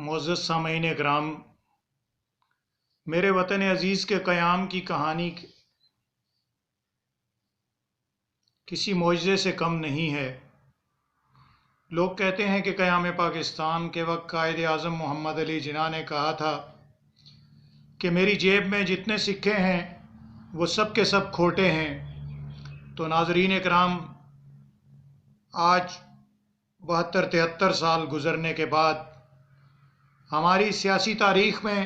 معزز سامعین اکرام، میرے وطن عزیز کے قیام کی کہانی کسی معجزے سے کم نہیں ہے۔ لوگ کہتے ہیں کہ قیام پاکستان کے وقت قائد اعظم محمد علی جناح نے کہا تھا کہ میری جیب میں جتنے سکے ہیں وہ سب کے سب کھوٹے ہیں۔ تو ناظرین اکرام، آج 72-73 سال گزرنے کے بعد ہماری سیاسی تاریخ میں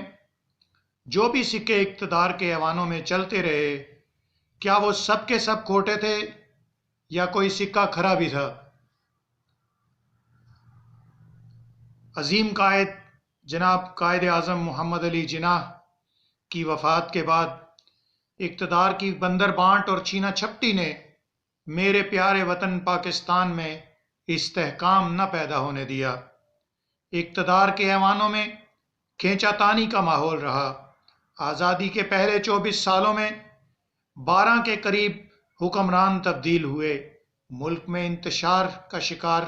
جو بھی سکے اقتدار کے ایوانوں میں چلتے رہے، کیا وہ سب کے سب کھوٹے تھے یا کوئی سکہ کھرا بھی تھا؟ عظیم قائد جناب قائد اعظم محمد علی جناح کی وفات کے بعد اقتدار کی بندر بانٹ اور چھینا چھپٹی نے میرے پیارے وطن پاکستان میں استحکام نہ پیدا ہونے دیا۔ اقتدار کے ایوانوں میں کھینچا تانی کا ماحول رہا۔ آزادی کے پہلے 24 سالوں میں 12 کے قریب حکمران تبدیل ہوئے۔ ملک میں انتشار کا شکار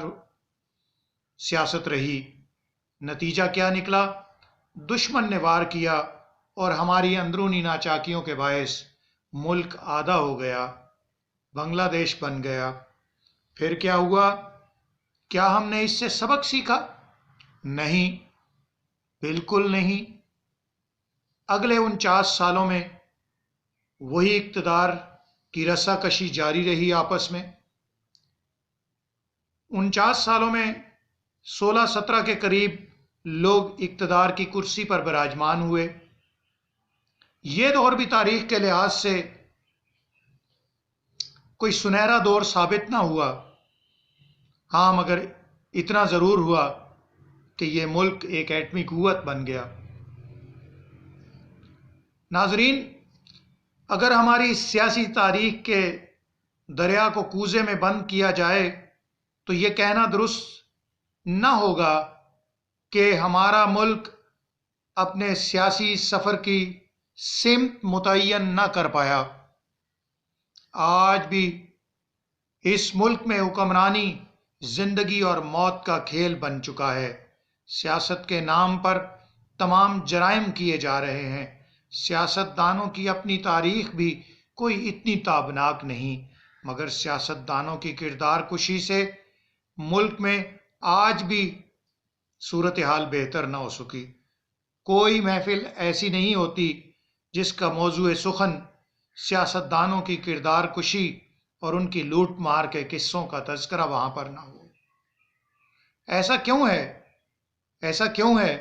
سیاست رہی۔ نتیجہ کیا نکلا؟ دشمن نے وار کیا اور ہماری اندرونی ناچاکیوں کے باعث ملک آدھا ہو گیا، بنگلہ دیش بن گیا۔ پھر کیا ہوا؟ کیا ہم نے اس سے سبق سیکھا؟ نہیں، بالکل نہیں۔ اگلے 49 سالوں میں وہی اقتدار کی رسا کشی جاری رہی آپس میں۔ 49 سالوں میں 16-17 کے قریب لوگ اقتدار کی کرسی پر براجمان ہوئے۔ یہ دور بھی تاریخ کے لحاظ سے کوئی سنہرا دور ثابت نہ ہوا، ہاں مگر اتنا ضرور ہوا کہ یہ ملک ایک ایٹمی قوت بن گیا۔ ناظرین، اگر ہماری سیاسی تاریخ کے دریا کو کوزے میں بند کیا جائے تو یہ کہنا درست نہ ہوگا کہ ہمارا ملک اپنے سیاسی سفر کی سمت متعین نہ کر پایا۔ آج بھی اس ملک میں حکمرانی زندگی اور موت کا کھیل بن چکا ہے۔ سیاست کے نام پر تمام جرائم کیے جا رہے ہیں۔ سیاست دانوں کی اپنی تاریخ بھی کوئی اتنی تابناک نہیں، مگر سیاست دانوں کی کردار کشی سے ملک میں آج بھی صورتحال بہتر نہ ہو سکی۔ کوئی محفل ایسی نہیں ہوتی جس کا موضوع سخن سیاست دانوں کی کردار کشی اور ان کی لوٹ مار کے قصوں کا تذکرہ وہاں پر نہ ہو۔ ایسا کیوں ہے؟ ایسا کیوں ہے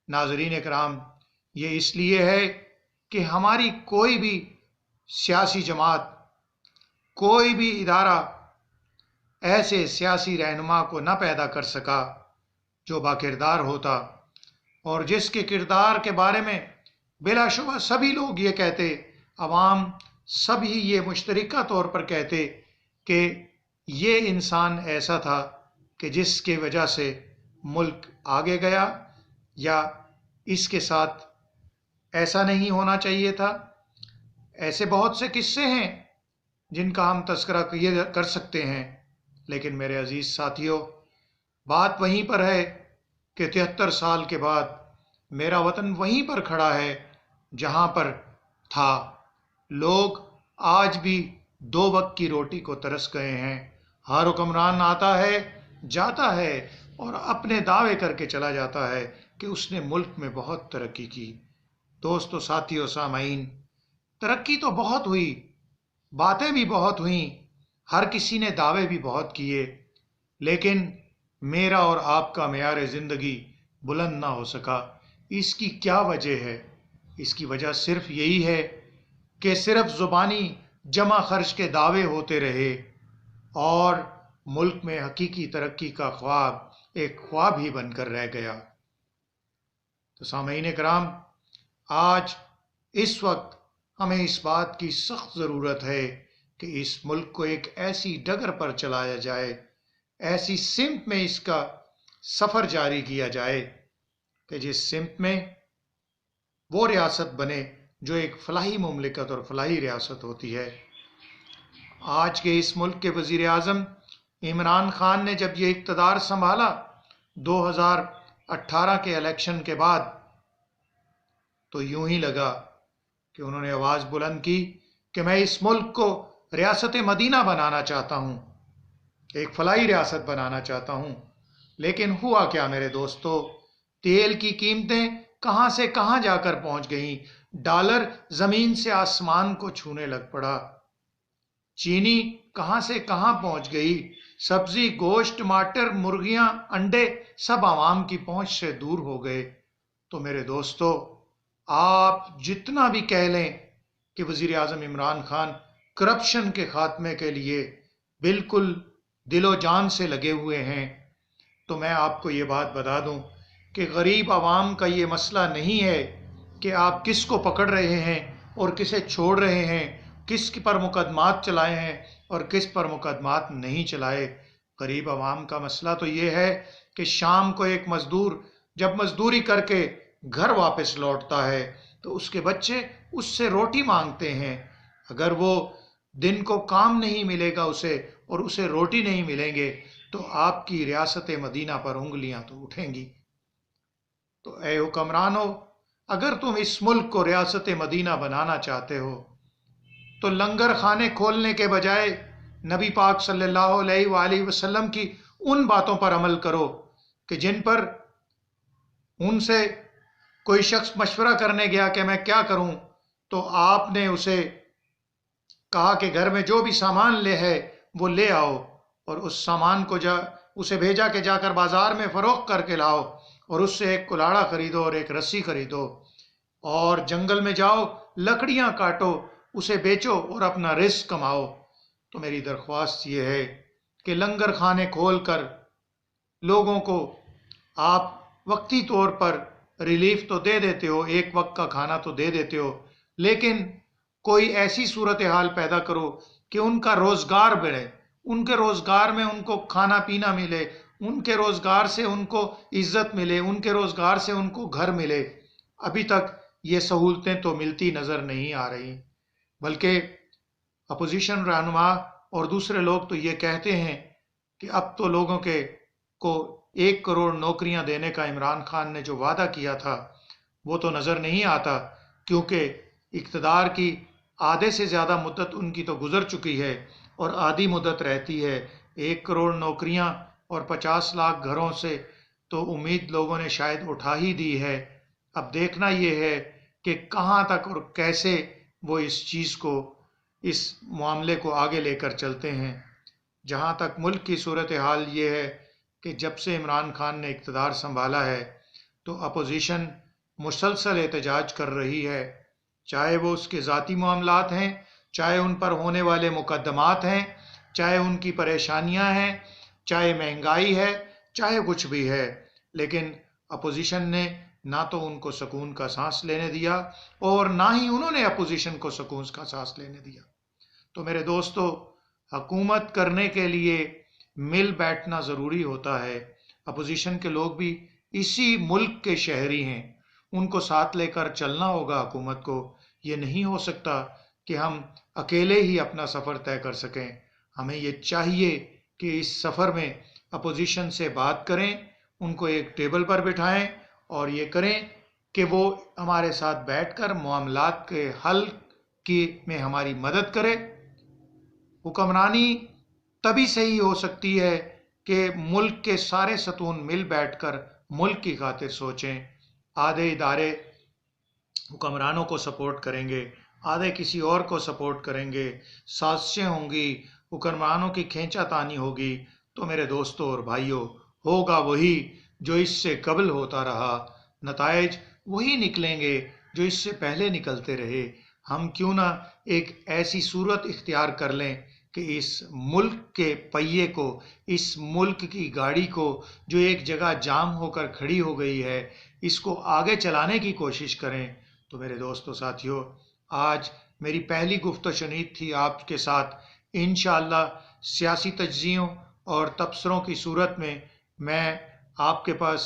ناظرین اکرام؟ یہ اس لیے ہے کہ ہماری کوئی بھی سیاسی جماعت، کوئی بھی ادارہ ایسے سیاسی رہنما کو نہ پیدا کر سکا جو باکردار ہوتا اور جس کے کردار کے بارے میں بلا شبہ سبھی لوگ یہ کہتے، عوام سبھی یہ مشترکہ طور پر کہتے کہ یہ انسان ایسا تھا کہ جس کی وجہ سے ملک آگے گیا، یا اس کے ساتھ ایسا نہیں ہونا چاہیے تھا۔ ایسے بہت سے قصے ہیں جن کا ہم تذکرہ کر سکتے ہیں، لیکن میرے عزیز ساتھیوں، بات وہیں پر ہے کہ 73 سال کے بعد میرا وطن وہیں پر کھڑا ہے جہاں پر تھا۔ لوگ آج بھی 2 وقت کی روٹی کو ترس گئے ہیں۔ ہر حکمران آتا ہے، جاتا ہے اور اپنے دعوے کر کے چلا جاتا ہے کہ اس نے ملک میں بہت ترقی کی۔ دوستو، ساتھیو، سامعین، ترقی تو بہت ہوئی، باتیں بھی بہت ہوئیں، ہر کسی نے دعوے بھی بہت کیے، لیکن میرا اور آپ کا معیار زندگی بلند نہ ہو سکا۔ اس کی کیا وجہ ہے؟ اس کی وجہ صرف یہی ہے کہ صرف زبانی جمع خرچ کے دعوے ہوتے رہے اور ملک میں حقیقی ترقی کا خواب ایک خواب ہی بن کر رہ گیا۔ تو سامعین کرام، آج اس وقت ہمیں اس بات کی سخت ضرورت ہے کہ اس ملک کو ایک ایسی ڈگر پر چلایا جائے، ایسی سمت میں اس کا سفر جاری کیا جائے کہ جس سمت میں وہ ریاست بنے جو ایک فلاحی مملکت اور فلاحی ریاست ہوتی ہے۔ آج کے اس ملک کے وزیر اعظم عمران خان نے جب یہ اقتدار سنبھالا 2018 18 کے الیکشن کے بعد تو یوں ہی لگا کہ انہوں نے آواز بلند کی کہ میں اس ملک کو ریاست مدینہ بنانا چاہتا ہوں، ایک فلاحی ریاست بنانا چاہتا ہوں۔ لیکن ہوا کیا میرے دوستو؟ تیل کی قیمتیں کہاں سے کہاں جا کر پہنچ گئیں، ڈالر زمین سے آسمان کو چھونے لگ پڑا، چینی کہاں سے کہاں پہنچ گئی، سبزی، گوشت، ٹماٹر، مرغیاں، انڈے سب عوام کی پہنچ سے دور ہو گئے۔ تو میرے دوستو، آپ جتنا بھی کہہ لیں کہ وزیر اعظم عمران خان کرپشن کے خاتمے کے لیے بالکل دل و جان سے لگے ہوئے ہیں، تو میں آپ کو یہ بات بتا دوں کہ غریب عوام کا یہ مسئلہ نہیں ہے کہ آپ کس کو پکڑ رہے ہیں اور کسے چھوڑ رہے ہیں، کس پر مقدمات چلائے ہیں اور کس پر مقدمات نہیں چلائے۔ غریب عوام کا مسئلہ تو یہ ہے کہ شام کو ایک مزدور جب مزدوری کر کے گھر واپس لوٹتا ہے تو اس کے بچے اس سے روٹی مانگتے ہیں۔ اگر وہ دن کو کام نہیں ملے گا اسے اور اسے روٹی نہیں ملیں گے تو آپ کی ریاست مدینہ پر انگلیاں تو اٹھیں گی۔ تو اے حکمرانو، اگر تم اس ملک کو ریاست مدینہ بنانا چاہتے ہو تو لنگر خانے کھولنے کے بجائے نبی پاک صلی اللہ علیہ وآلہ وسلم کی ان باتوں پر عمل کرو کہ جن پر ان سے کوئی شخص مشورہ کرنے گیا کہ میں کیا کروں تو آپ نے اسے کہا کہ گھر میں جو بھی سامان لے ہے وہ لے آؤ، اور اس سامان کو اسے بھیجا کہ جا کر بازار میں فروخت کر کے لاؤ، اور اس سے ایک کلاڑا خریدو اور ایک رسی خریدو، اور جنگل میں جاؤ، لکڑیاں کاٹو، اسے بیچو اور اپنا رزق کماؤ۔ تو میری درخواست یہ ہے کہ لنگر خانے کھول کر لوگوں کو آپ وقتی طور پر ریلیف تو دے دیتے ہو، ایک وقت کا کھانا تو دے دیتے ہو، لیکن کوئی ایسی صورتحال پیدا کرو کہ ان کا روزگار بڑھے، ان کے روزگار میں ان کو کھانا پینا ملے، ان کے روزگار سے ان کو عزت ملے، ان کے روزگار سے ان کو گھر ملے۔ ابھی تک یہ سہولتیں تو ملتی نظر نہیں آ رہی، بلکہ اپوزیشن رہنما اور دوسرے لوگ تو یہ کہتے ہیں کہ اب تو لوگوں کو 1 کروڑ نوکریاں دینے کا عمران خان نے جو وعدہ کیا تھا وہ تو نظر نہیں آتا، کیونکہ اقتدار کی آدھے سے زیادہ مدت ان کی تو گزر چکی ہے اور آدھی مدت رہتی ہے۔ 1 کروڑ نوکریاں اور 50 لاکھ گھروں سے تو امید لوگوں نے شاید اٹھا ہی دی ہے۔ اب دیکھنا یہ ہے کہ کہاں تک اور کیسے وہ اس چیز کو، اس معاملے کو آگے لے کر چلتے ہیں۔ جہاں تک ملک کی صورتحال یہ ہے کہ جب سے عمران خان نے اقتدار سنبھالا ہے تو اپوزیشن مسلسل احتجاج کر رہی ہے، چاہے وہ اس کے ذاتی معاملات ہیں، چاہے ان پر ہونے والے مقدمات ہیں، چاہے ان کی پریشانیاں ہیں، چاہے مہنگائی ہے، چاہے کچھ بھی ہے، لیکن اپوزیشن نے نہ تو ان کو سکون کا سانس لینے دیا اور نہ ہی انہوں نے اپوزیشن کو سکون کا سانس لینے دیا۔ تو میرے دوستو، حکومت کرنے کے لیے مل بیٹھنا ضروری ہوتا ہے۔ اپوزیشن کے لوگ بھی اسی ملک کے شہری ہیں، ان کو ساتھ لے کر چلنا ہوگا حکومت کو۔ یہ نہیں ہو سکتا کہ ہم اکیلے ہی اپنا سفر طے کر سکیں۔ ہمیں یہ چاہیے کہ اس سفر میں اپوزیشن سے بات کریں، ان کو ایک ٹیبل پر بٹھائیں اور یہ کریں کہ وہ ہمارے ساتھ بیٹھ کر معاملات کے حل میں ہماری مدد کرے۔ حکمرانی تبھی صحیح ہو سکتی ہے کہ ملک کے سارے ستون مل بیٹھ کر ملک کی خاطر سوچیں۔ آدھے ادارے حکمرانوں کو سپورٹ کریں گے، آدھے کسی اور کو سپورٹ کریں گے، سازشیں ہوں گی، حکمرانوں کی کھینچا تانی ہوگی، تو میرے دوستوں اور بھائیوں، ہوگا وہی جو اس سے قبل ہوتا رہا، نتائج وہی نکلیں گے جو اس سے پہلے نکلتے رہے۔ ہم کیوں نہ ایک ایسی صورت اختیار کر لیں کہ اس ملک کے پہیے کو، اس ملک کی گاڑی کو جو ایک جگہ جام ہو کر کھڑی ہو گئی ہے، اس کو آگے چلانے کی کوشش کریں۔ تو میرے دوستو ساتھیو، آج میری پہلی گفت و شنید تھی آپ کے ساتھ۔ انشاءاللہ سیاسی تجزیوں اور تبصروں کی صورت میں آپ کے پاس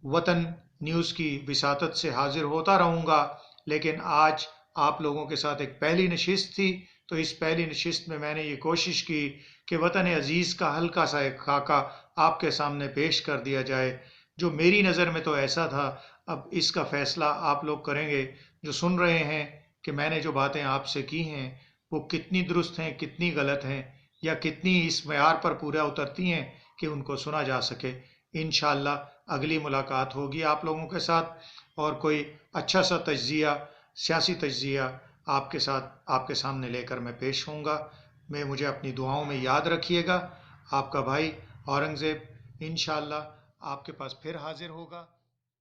وطن نیوز کی وساطت سے حاضر ہوتا رہوں گا، لیکن آج آپ لوگوں کے ساتھ ایک پہلی نشست تھی، تو اس پہلی نشست میں میں نے یہ کوشش کی کہ وطن عزیز کا ہلکا سا ایک خاکہ آپ کے سامنے پیش کر دیا جائے۔ جو میری نظر میں تو ایسا تھا، اب اس کا فیصلہ آپ لوگ کریں گے جو سن رہے ہیں کہ میں نے جو باتیں آپ سے کی ہیں وہ کتنی درست ہیں، کتنی غلط ہیں، یا کتنی اس معیار پر پورا اترتی ہیں کہ ان کو سنا جا سکے۔ انشاءاللہ اگلی ملاقات ہوگی آپ لوگوں کے ساتھ، اور کوئی اچھا سا تجزیہ، سیاسی تجزیہ آپ کے ساتھ، آپ کے سامنے لے کر میں پیش ہوں گا۔ مجھے اپنی دعاؤں میں یاد رکھیے گا۔ آپ کا بھائی اورنگزیب انشاءاللہ آپ کے پاس پھر حاضر ہوگا۔